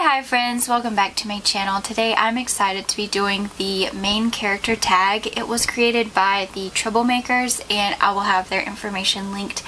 Hi friends, welcome back to my channel. Today I'm excited to be doing the main character tag. It was created by the Troublemakers and I will have their information linked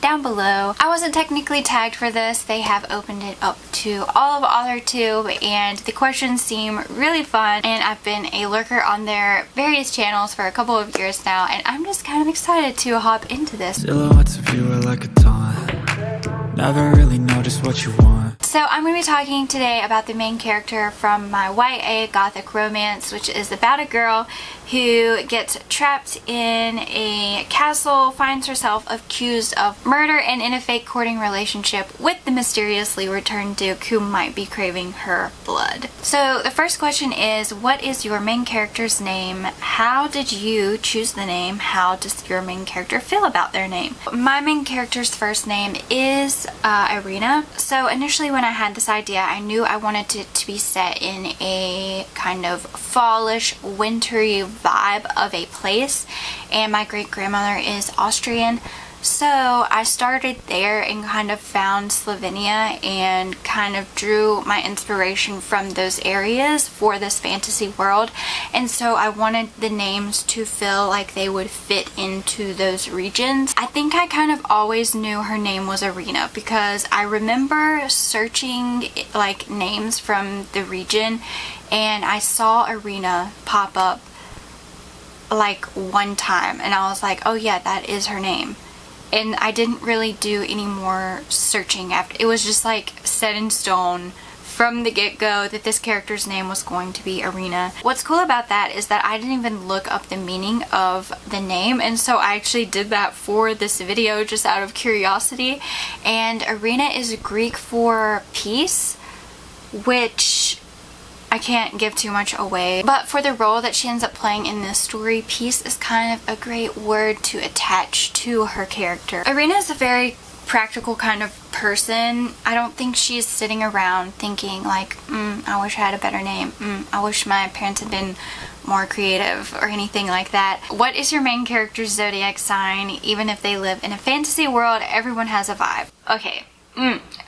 down below. I wasn't technically tagged for this. They have opened it up to all of AuthorTube and the questions seem really fun, and I've been a lurker on their various channels for a couple of years now and I'm just kind of excited to hop into this. Silhouettes of you are like a taunt. Never really know just what you want. So I'm going to be talking today about the main character from my YA gothic romance, which is about a girl who gets trapped in a castle, finds herself accused of murder, and in a fake courting relationship with the mysteriously returned Duke who might be craving her blood. So the first question is, what is your main character's name? How did you choose the name? How does your main character feel about their name? My main character's first name is Irina. So initially when I had this idea, I knew I wanted it to be set in a kind of fallish, wintry vibe of a place, and my great-grandmother is Austrian, so I started there and kind of found Slovenia and kind of drew my inspiration from those areas for this fantasy world, and so I wanted the names to feel like they would fit into those regions. I think I kind of always knew her name was Irina because I remember searching like names from the region and I saw Irina pop up like one time and I was like, oh yeah, that is her name. And I didn't really do any more searching after. It was just like set in stone from the get-go that this character's name was going to be Irina. What's cool about that is that I didn't even look up the meaning of the name, and so I actually did that for this video just out of curiosity. And Irina is Greek for peace, which I can't give too much away, but for the role that she ends up playing in this story, peace is kind of a great word to attach to her character. Irina is a very practical kind of person. I don't think she's sitting around thinking like, I wish I had a better name, I wish my parents had been more creative or anything like that. What is your main character's zodiac sign? Even if they live in a fantasy world, everyone has a vibe. Okay.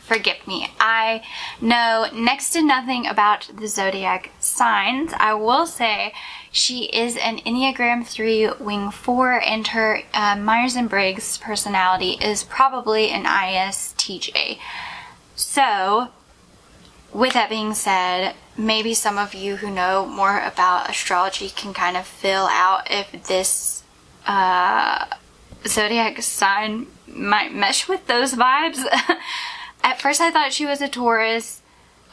Forgive me. I know next to nothing about the zodiac signs. I will say she is an Enneagram 3 wing 4 and her Myers-Briggs personality is probably an ISTJ. So with that being said, maybe some of you who know more about astrology can kind of fill out if this zodiac sign might mesh with those vibes. At first I thought she was a Taurus,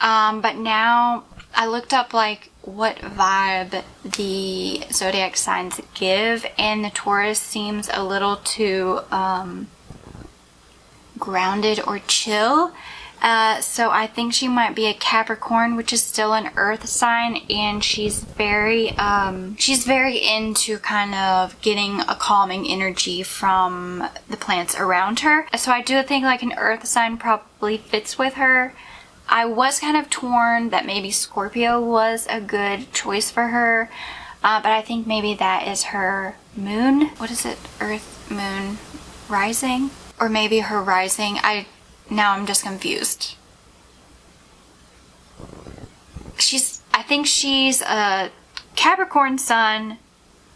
but now I looked up like what vibe the zodiac signs give, and the Taurus seems a little too grounded or chill. So I think she might be a Capricorn, which is still an earth sign, and she's very into kind of getting a calming energy from the plants around her. So I do think like an earth sign probably fits with her. I was kind of torn that maybe Scorpio was a good choice for her, but I think maybe that is her moon. What is it? Earth, moon, rising? Or maybe her rising. Now I'm just confused. I think she's a Capricorn sun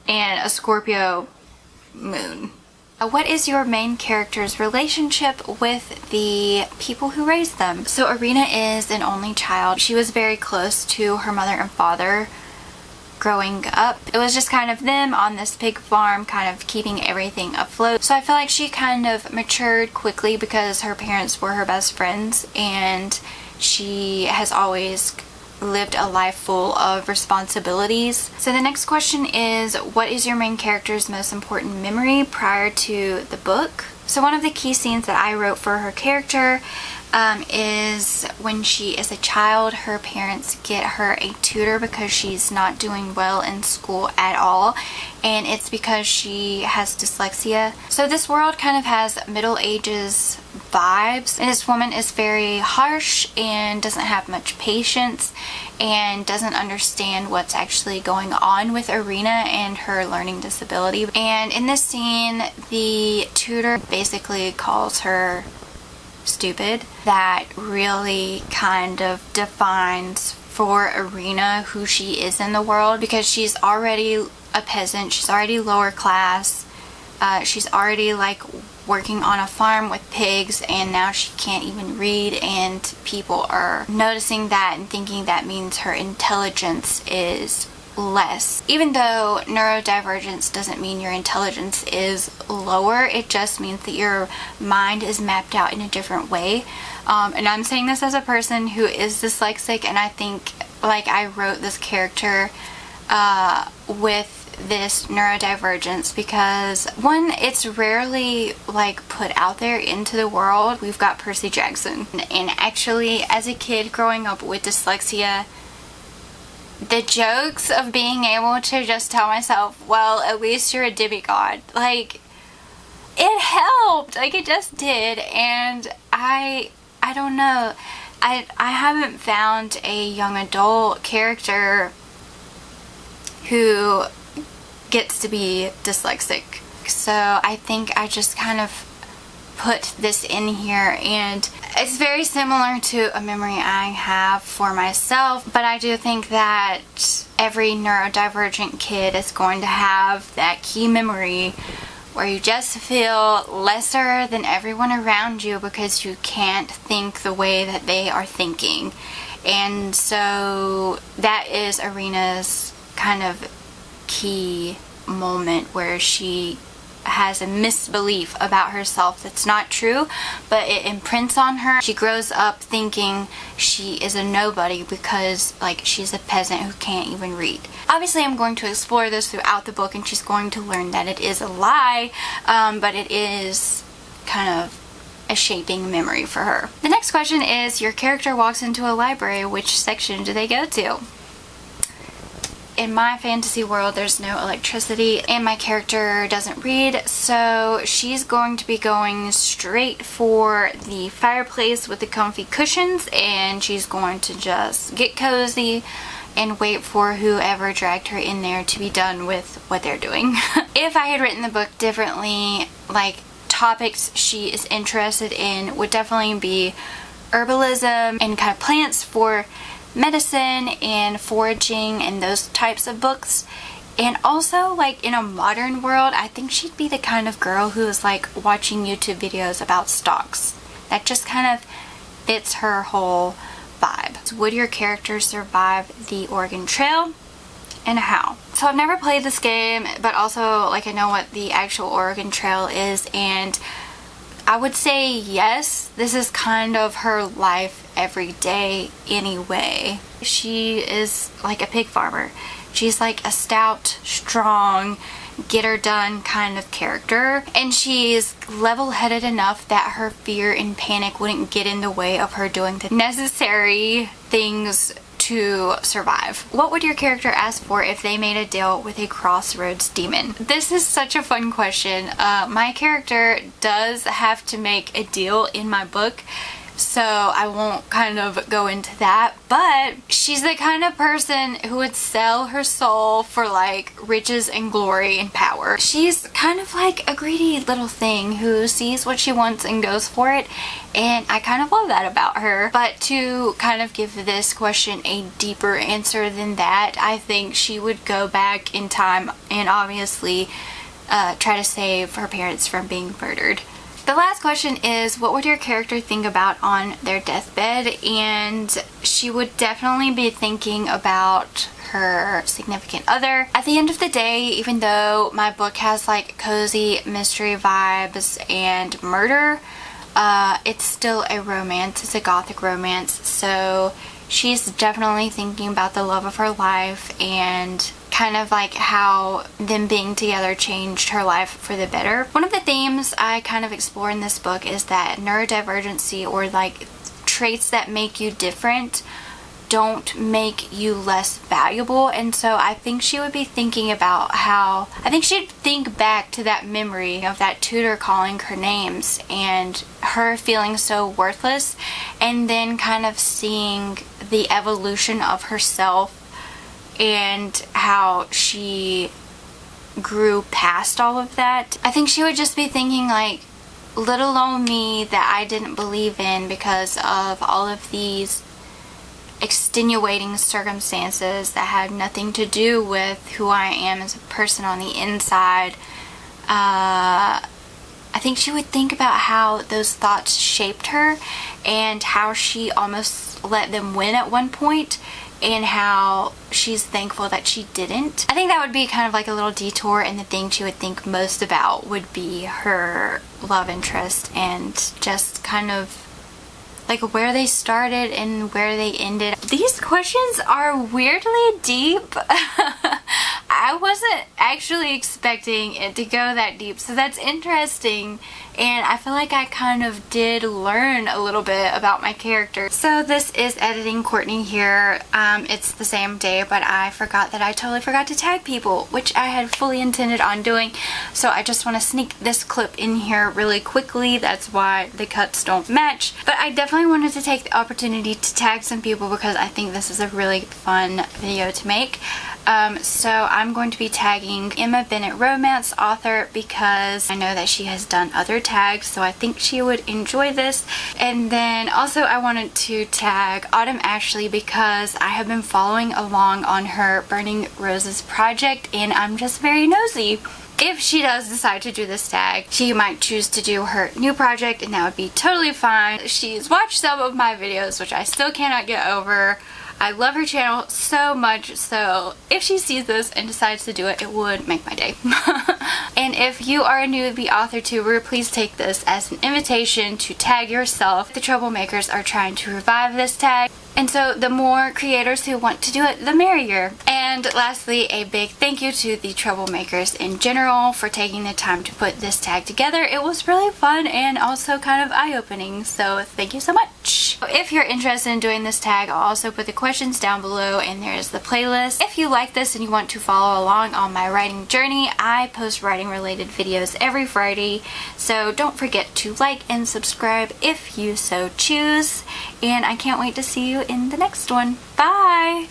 and a Scorpio moon. What is your main character's relationship with the people who raised them? So Irina is an only child. She was very close to her mother and father growing up. It was just kind of them on this pig farm kind of keeping everything afloat. So I feel like she kind of matured quickly because her parents were her best friends and she has always lived a life full of responsibilities. So the next question is, what is your main character's most important memory prior to the book? So one of the key scenes that I wrote for her character is when she is a child, her parents get her a tutor because she's not doing well in school at all, and it's because she has dyslexia. So this world kind of has Middle Ages vibes, and this woman is very harsh and doesn't have much patience and doesn't understand what's actually going on with Irina and her learning disability. And in this scene, the tutor basically calls her stupid. That really kind of defines for Irina who she is in the world, because she's already a peasant, she's already lower class, she's already like working on a farm with pigs, and now she can't even read, and people are noticing that and thinking that means her intelligence is less. Even though neurodivergence doesn't mean your intelligence is lower, it just means that your mind is mapped out in a different way. And I'm saying this as a person who is dyslexic, and I think like I wrote this character with this neurodivergence because, one, it's rarely like put out there into the world. We've got Percy Jackson, and actually as a kid growing up with dyslexia, the jokes of being able to just tell myself, well, at least you're a demigod, like, it helped. Like, it just did. And I don't know, I haven't found a young adult character who gets to be dyslexic. So I think I just kind of put this in here, and it's very similar to a memory I have for myself, but I do think that every neurodivergent kid is going to have that key memory where you just feel lesser than everyone around you because you can't think the way that they are thinking. And so that is Irina's kind of key moment where she has a misbelief about herself that's not true, but it imprints on her. She grows up thinking she is a nobody because like she's a peasant who can't even read. Obviously I'm going to explore this throughout the book, and she's going to learn that it is a lie, but it is kind of a shaping memory for her. The next question is, your character walks into a library, which section do they go to? In my fantasy world, there's no electricity, and my character doesn't read, so she's going to be going straight for the fireplace with the comfy cushions, and she's going to just get cozy and wait for whoever dragged her in there to be done with what they're doing. If I had written the book differently, like, topics she is interested in would definitely be herbalism and kind of plants for medicine and foraging and those types of books. And also, like, in a modern world, I think she'd be the kind of girl who is like watching YouTube videos about stocks. That just kind of fits her whole vibe. So would your character survive the Oregon Trail, and how? So I've never played this game, but also like I know what the actual Oregon Trail is, and I would say yes, this is kind of her life every day anyway. She is like a pig farmer. She's like a stout, strong, get her done kind of character, and she's level-headed enough that her fear and panic wouldn't get in the way of her doing the necessary things to survive. What would your character ask for if they made a deal with a crossroads demon? This is such a fun question. My character does have to make a deal in my book, so I won't kind of go into that, but she's the kind of person who would sell her soul for like riches and glory and power. She's kind of like a greedy little thing who sees what she wants and goes for it, and I kind of love that about her. But to kind of give this question a deeper answer than that, I think she would go back in time and obviously try to save her parents from being murdered. The last question is, what would your character think about on their deathbed? And she would definitely be thinking about her significant other. At the end of the day, even though my book has like cozy mystery vibes and murder, it's still a romance. It's a gothic romance, so she's definitely thinking about the love of her life and kind of like how them being together changed her life for the better. One of the themes I kind of explore in this book is that neurodivergency, or like traits that make you different, don't make you less valuable. And so I think she would be thinking about how, I think she'd think back to that memory of that tutor calling her names and her feeling so worthless, and then kind of seeing the evolution of herself and how she grew past all of that. I think she would just be thinking like, little old me that I didn't believe in because of all of these extenuating circumstances that had nothing to do with who I am as a person on the inside. I think she would think about how those thoughts shaped her and how she almost let them win at one point, and how she's thankful that she didn't. I think that would be kind of like a little detour, and the thing she would think most about would be her love interest and just kind of like where they started and where they ended. These questions are weirdly deep. I wasn't actually expecting it to go that deep, so that's interesting, and I feel like I kind of did learn a little bit about my character. So this is editing Courtney here. It's the same day, but I forgot that I totally forgot to tag people, which I had fully intended on doing, so I just want to sneak this clip in here really quickly. That's why the cuts don't match, but I definitely wanted to take the opportunity to tag some people because I think this is a really fun video to make. So I'm going to be tagging Emma Bennet, romance author, because I know that she has done other tags, so I think she would enjoy this. And then also I wanted to tag Autumn Ashleigh because I have been following along on her Burning Roses project, and I'm just very nosy. If she does decide to do this tag, she might choose to do her new project, and that would be totally fine. She's watched some of my videos, which I still cannot get over. I love her channel so much, so if she sees this and decides to do it, it would make my day. And if you are a newbie author tuber, please take this as an invitation to tag yourself. The Troublemakers are trying to revive this tag, and so the more creators who want to do it, the merrier. And lastly, a big thank you to the Troublemakers in general for taking the time to put this tag together. It was really fun and also kind of eye-opening, so thank you so much. If you're interested in doing this tag, I'll also put the questions down below, and there's the playlist. If you like this and you want to follow along on my writing journey, I post writing related videos every Friday, so don't forget to like and subscribe if you so choose, and I can't wait to see you in the next one. Bye!